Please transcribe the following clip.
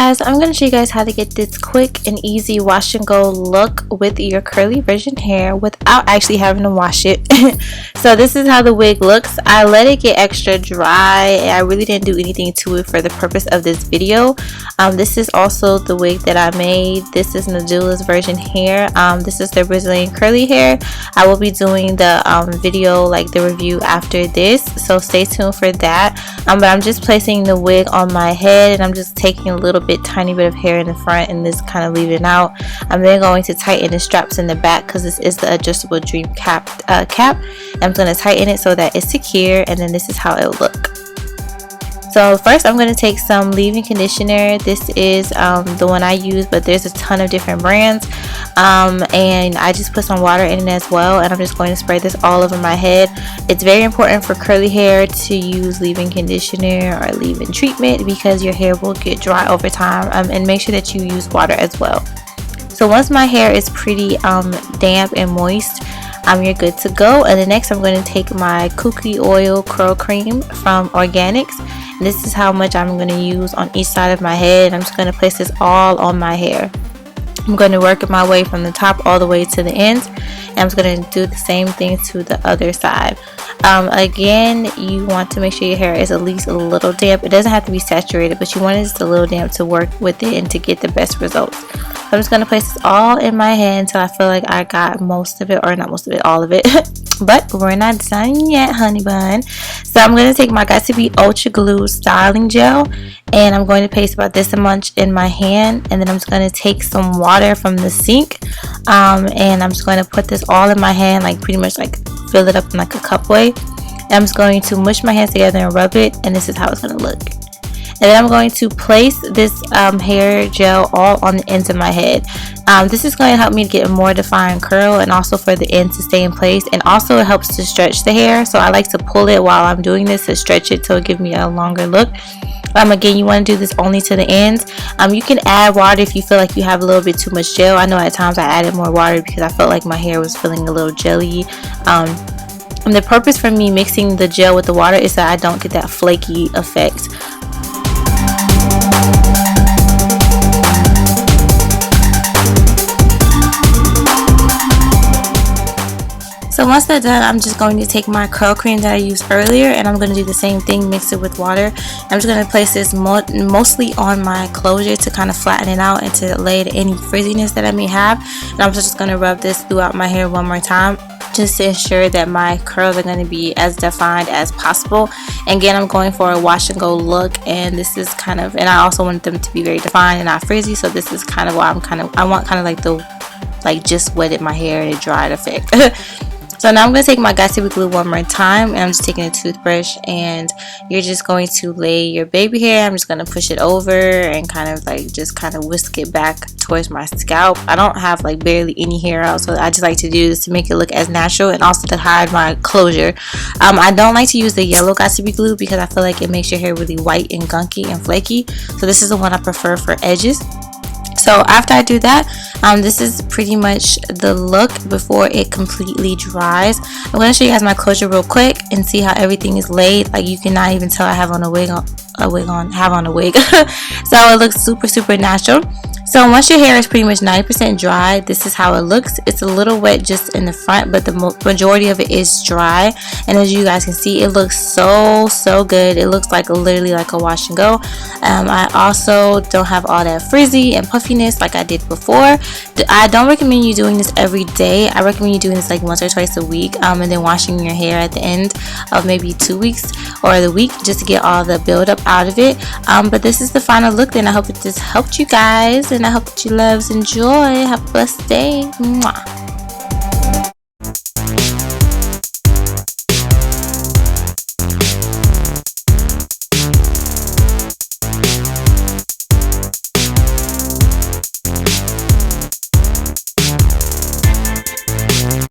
guys, I'm going to show you guys how to get this quick and easy wash and go look with your curly virgin hair without actually having to wash it. So this is how the wig looks. I let it get extra dry. I really didn't do anything to it for the purpose of this video. This is also the wig that I made. This is Nadula's virgin hair. This is their Brazilian curly hair. I will be doing the video, like the review, after this, so stay tuned for that. But I'm just placing the wig on my head, and I'm just taking a little bit, tiny bit of hair in the front and just kind of leaving it out. I'm then going to tighten the straps in the back because this is the adjustable dream cap. I'm going to tighten it so that it's secure, and then this is how it will look. So first I'm going to take some leave-in conditioner. This is the one I use, but there's a ton of different brands. And I just put some water in it as well, and I'm just going to spray this all over my head. It's very important for curly hair to use leave-in conditioner or leave-in treatment because your hair will get dry over time, and make sure that you use water as well. So once my hair is pretty damp and moist, you're good to go. And then next I'm going to take my cookie oil curl cream from Organics. And this is how much I'm going to use on each side of my head. I'm just going to place this all on my hair. I'm going to work my way from the top all the way to the ends, and I'm just going to do the same thing to the other side. Again, you want to make sure your hair is at least a little damp. It doesn't have to be saturated, but you want it just a little damp to work with it and to get the best results. So I'm just going to place this all in my head until I feel like I got most of it, or not most of it, all of it. But we're not done yet, honey bun. So I'm going to take my Got To Be Ultra Glue styling gel, and I'm going to paste about this much in my hand, and then I'm just going to take some water from the sink, and I'm just going to put this all in my hand, like pretty much like fill it up in like a cup way. And I'm just going to mush my hands together and rub it, and this is how it's going to look. And then I'm going to place this hair gel all on the ends of my head. This is going to help me get a more defined curl, and also for the ends to stay in place, and also it helps to stretch the hair. So I like to pull it while I'm doing this to stretch it to give me a longer look. Again, you want to do this only to the ends. You can add water if you feel like you have a little bit too much gel. I know at times I added more water because I felt like my hair was feeling a little jelly. And the purpose for me mixing the gel with the water is that I don't get that flaky effect. So once that's done, I'm just going to take my curl cream that I used earlier, and I'm going to do the same thing, mix it with water. I'm just going to place this mostly on my closure to kind of flatten it out and to lay any frizziness that I may have. And I'm just going to rub this throughout my hair one more time, just to ensure that my curls are going to be as defined as possible. And again, I'm going for a wash and go look, and this is kind of, and I also want them to be very defined and not frizzy. So this is kind of why I want kind of like the, like just wetted my hair and it dried effect. So now I'm going to take my Got To Be glue one more time, and I'm just taking a toothbrush, and you're just going to lay your baby hair. I'm just going to push it over and kind of like just kind of whisk it back towards my scalp. I don't have like barely any hair out, so I just like to do this to make it look as natural and also to hide my closure. I don't like to use the yellow Got To Be glue because I feel like it makes your hair really white and gunky and flaky. So this is the one I prefer for edges. So after I do that, this is pretty much the look before it completely dries. I'm going to show you guys my closure real quick and see how everything is laid. Like, you cannot even tell I have on a wig so it looks super natural. So once your hair is pretty much 90% dry, this is how it looks. It's a little wet just in the front, but the majority of it is dry. And as you guys can see, it looks so good. It looks like literally like a wash and go. I also don't have all that frizzy and puffiness like I did before. I don't recommend you doing this every day. I recommend you doing this like once or twice a week, and then washing your hair at the end of maybe 2 weeks or the week, just to get all the buildup out of it. But this is the final look, and I hope it just helped you guys, and I hope that you loves enjoy. Have a blessed day. Mwah.